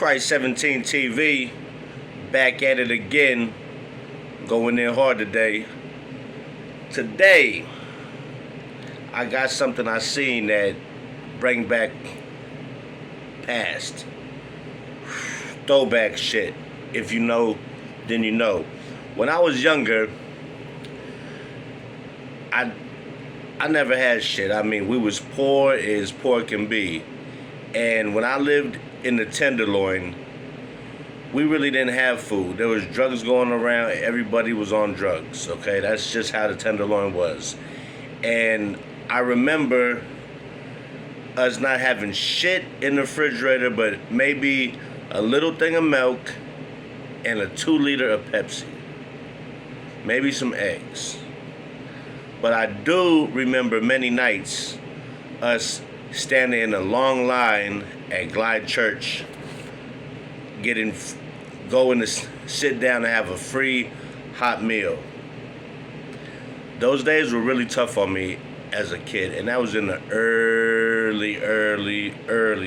Christ 17 TV, back at it again, going in hard today. Today, I got something I seen that bring back past throwback shit. If you know, then you know. When I was younger, I never had shit. I mean, we was poor as poor can be. And when I lived in the Tenderloin, we really didn't have food. There was drugs going around. Everybody was on drugs, okay? That's just how the Tenderloin was. And I remember us not having shit in the refrigerator, but maybe a little thing of milk and a 2-liter of Pepsi. Maybe some eggs. But I do remember many nights us standing in a long line at Glide Church, going to sit down and have a free hot meal. Those days were really tough on me as a kid, and that was in the early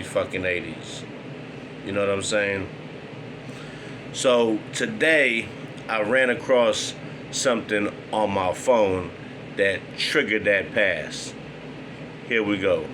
fucking 80s. You know what I'm saying? So today, I ran across something on my phone that triggered that past. Here we go.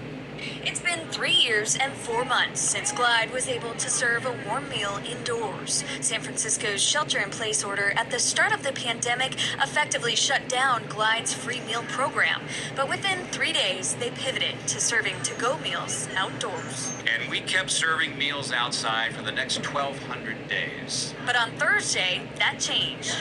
It's been 3 years and 4 months since Glide was able to serve a warm meal indoors. San Francisco's shelter-in-place order at the start of the pandemic effectively shut down Glide's free meal program. But within 3 days, they pivoted to serving to-go meals outdoors. And we kept serving meals outside for the next 1,200 days. But on Thursday, that changed.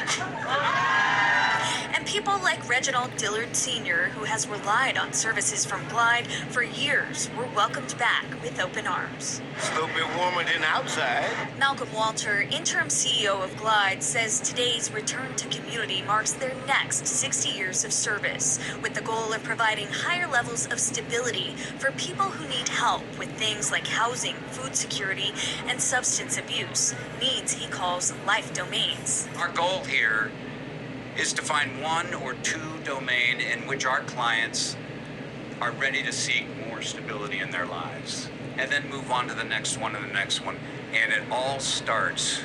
And people like Reginald Dillard Sr., who has relied on services from Glide for years, were welcomed back with open arms. It's a little bit warmer than outside. Malcolm Walter, interim CEO of Glide, says today's return to community marks their next 60 years of service, with the goal of providing higher levels of stability for people who need help with things like housing, food security, and substance abuse, needs he calls life domains. Our goal here is to find one or two domain in which our clients are ready to seek more stability in their lives, and then move on to the next one and the next one. And it all starts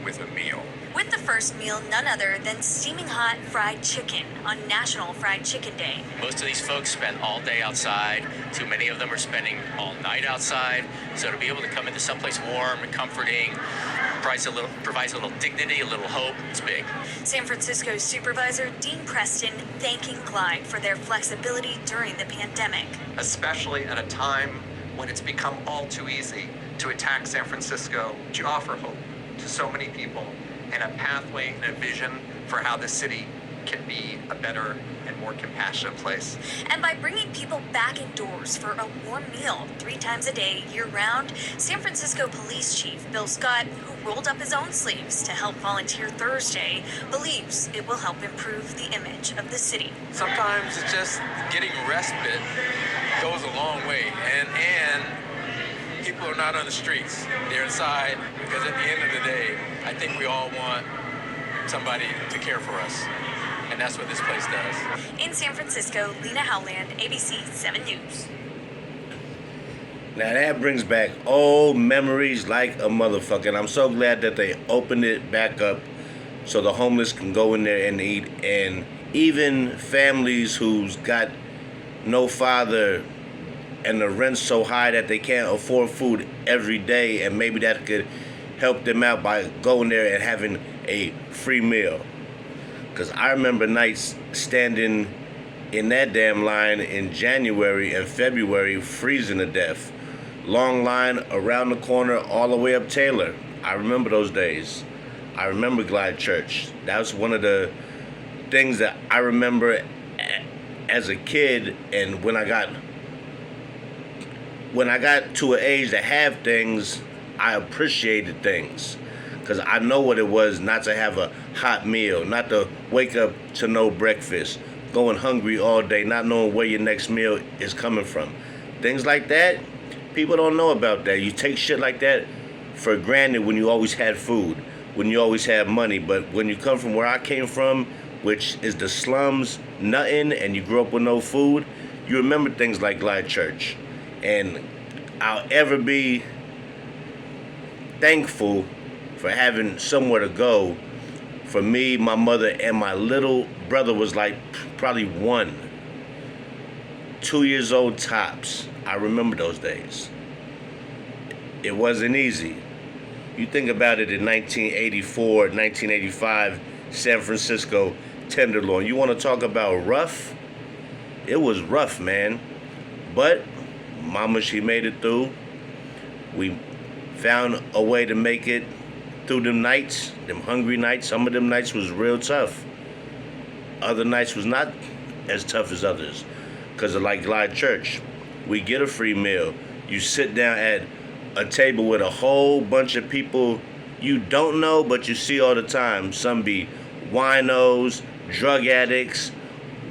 with a meal. With the first meal none other than steaming hot fried chicken on National Fried Chicken Day. Most of these folks spend all day outside. Too many of them are spending all night outside. So to be able to come into someplace warm and comforting, provides a little dignity, a little hope. It's big. San Francisco Supervisor Dean Preston thanking Glide for their flexibility during the pandemic. Especially at a time when it's become all too easy to attack San Francisco, to offer hope to so many people and a pathway and a vision for how the city can be a better and more compassionate place. And by bringing people back indoors for a warm meal 3 times a day year-round, San Francisco Police Chief Bill Scott, who rolled up his own sleeves to help volunteer Thursday, believes it will help improve the image of the city. Sometimes it's just getting respite goes a long way, and people are not on the streets. They're inside because at the end of the day, I think we all want somebody to care for us. And that's what this place does. In San Francisco, Lena Howland, ABC 7 News. Now that brings back old memories like a motherfucker. And I'm so glad that they opened it back up so the homeless can go in there and eat. And even families who's got no father and the rent's so high that they can't afford food every day, and maybe that could help them out by going there and having a free meal. Because I remember nights standing in that damn line in January and February, freezing to death. Long line around the corner all the way up Taylor. I remember those days. I remember Glide Church. That was one of the things that I remember as a kid, and when I got to an age to have things, I appreciated things. Because I know what it was not to have a hot meal, not to wake up to no breakfast, going hungry all day, not knowing where your next meal is coming from. Things like that, people don't know about that. You take shit like that for granted when you always had food, when you always had money. But when you come from where I came from, which is the slums, nothing, and you grew up with no food, you remember things like Glide Church. And I'll ever be thankful for having somewhere to go. For me, my mother, and my little brother was like probably 2 years old tops. I remember those days. It wasn't easy. You think about it in 1984, 1985, San Francisco, Tenderloin. You want to talk about rough? It was rough, man. But Mama, she made it through. We found a way to make it through them nights, them hungry nights. Some of them nights was real tough. Other nights was not as tough as others. Because of like Glide Church, we get a free meal. You sit down at a table with a whole bunch of people you don't know, but you see all the time. Some be winos, drug addicts,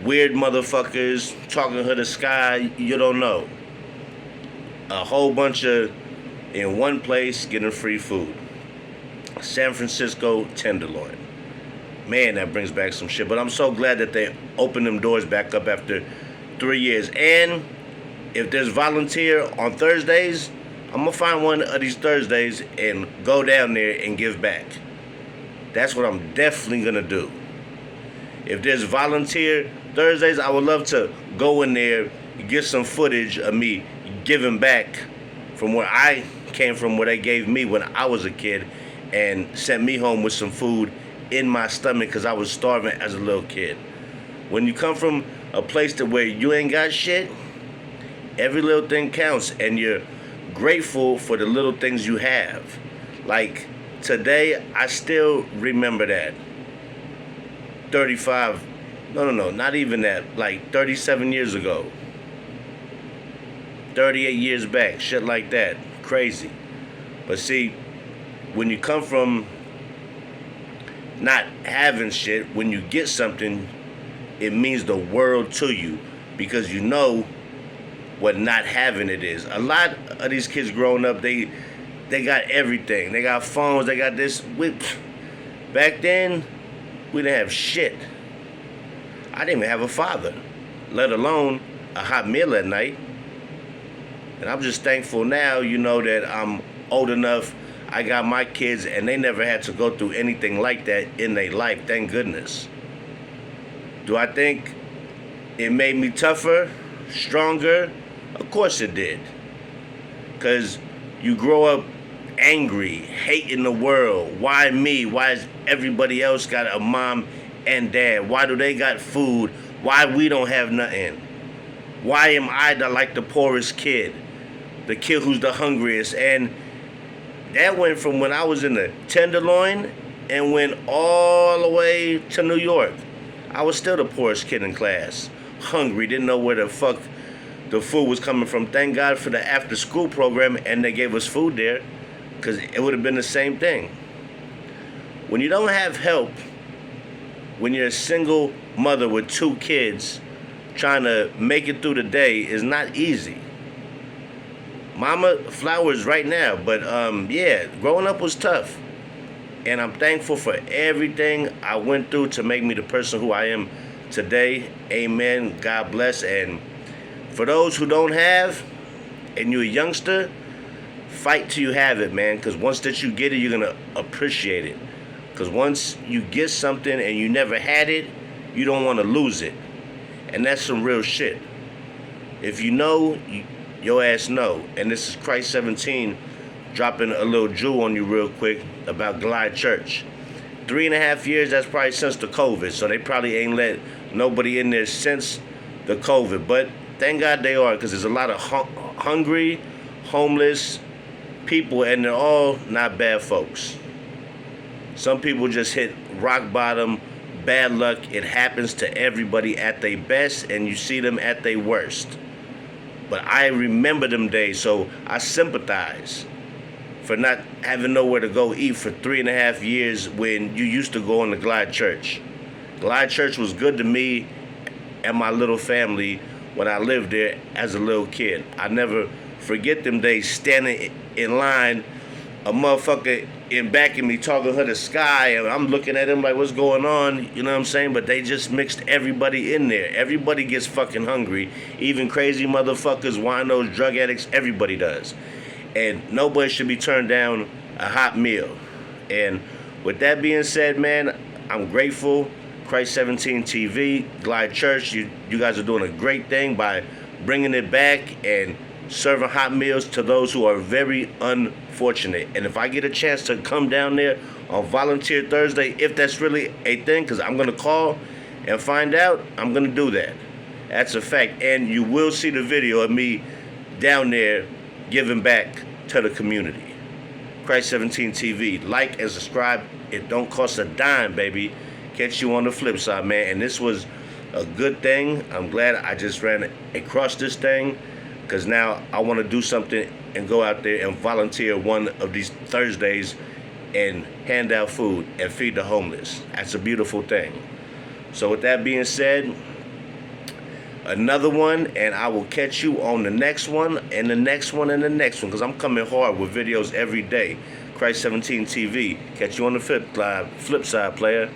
weird motherfuckers, talking to the sky, you don't know. A whole bunch of in one place getting free food. San Francisco Tenderloin. Man, that brings back some shit. But I'm so glad that they opened them doors back up after 3 years. And if there's volunteer on Thursdays, I'm going to find one of these Thursdays and go down there and give back. That's what I'm definitely going to do. If there's volunteer Thursdays, I would love to go in there, get some footage of me giving back from where I came from, where they gave me when I was a kid, and sent me home with some food in my stomach because I was starving as a little kid. When you come from a place to where you ain't got shit, every little thing counts, and you're grateful for the little things you have. Like today, I still remember that. 35, no, not even that, like 37 years ago. 38 years back, shit like that. Crazy. But see, when you come from not having shit, when you get something, it means the world to you because you know what not having it is. A lot of these kids growing up, they got everything. They got phones, they got this. Back then, we didn't have shit. I didn't even have a father, let alone a hot meal at night. And I'm just thankful now, you know, that I'm old enough. I got my kids, and they never had to go through anything like that in their life, thank goodness. Do I think it made me tougher, stronger? Of course it did. Because you grow up angry, hating the world. Why me? Why is everybody else got a mom and dad? Why do they got food? Why we don't have nothing? Why am I the poorest kid? The kid who's the hungriest? And that went from when I was in the Tenderloin and went all the way to New York. I was still the poorest kid in class. Hungry, didn't know where the fuck the food was coming from. Thank God for the after school program, and they gave us food there, because it would have been the same thing. When you don't have help, when you're a single mother with 2 kids, trying to make it through the day is not easy. Mama, flowers right now, but yeah, growing up was tough. And I'm thankful for everything I went through to make me the person who I am today. Amen. God bless. And for those who don't have, and you're a youngster, fight till you have it, man. Because once that you get it, you're going to appreciate it. Because once you get something and you never had it, you don't want to lose it. And that's some real shit. If you know, your ass know. And this is Christ 17 dropping a little jewel on you real quick about Glide Church. 3.5 years, that's probably since the COVID. So they probably ain't let nobody in there since the COVID. But thank God they are, because there's a lot of hungry, homeless people, and they're all not bad folks. Some people just hit rock bottom, bad luck. It happens to everybody at their best, and you see them at their worst. But I remember them days, so I sympathize for not having nowhere to go eat for 3.5 years when you used to go on the Glide Church. Glide Church was good to me and my little family when I lived there as a little kid. I never forget them days standing in line, a motherfucker in back of me talking to the sky, and I'm looking at him like, what's going on? You know what I'm saying? But they just mixed everybody in there. Everybody gets fucking hungry. Even crazy motherfuckers, winos, drug addicts, everybody does. and nobody should be turned down a hot meal. And with that being said, man, I'm grateful. Christ 17 TV, Glide Church, you guys are doing a great thing by bringing it back and serving hot meals to those who are very unfortunate. And if I get a chance to come down there on Volunteer Thursday, if that's really a thing, because I'm going to call and find out, I'm going to do that. That's a fact. And you will see the video of me down there giving back to the community. Christ 17 TV. Like and subscribe. It don't cost a dime, baby. Catch you on the flip side, man. And this was a good thing. I'm glad I just ran across this thing, because now I want to do something and go out there and volunteer one of these Thursdays and hand out food and feed the homeless. That's a beautiful thing. So with that being said, another one, and I will catch you on the next one, and the next one, and the next one, because I'm coming hard with videos every day. Christ 17 TV. Catch you on the flip side, player.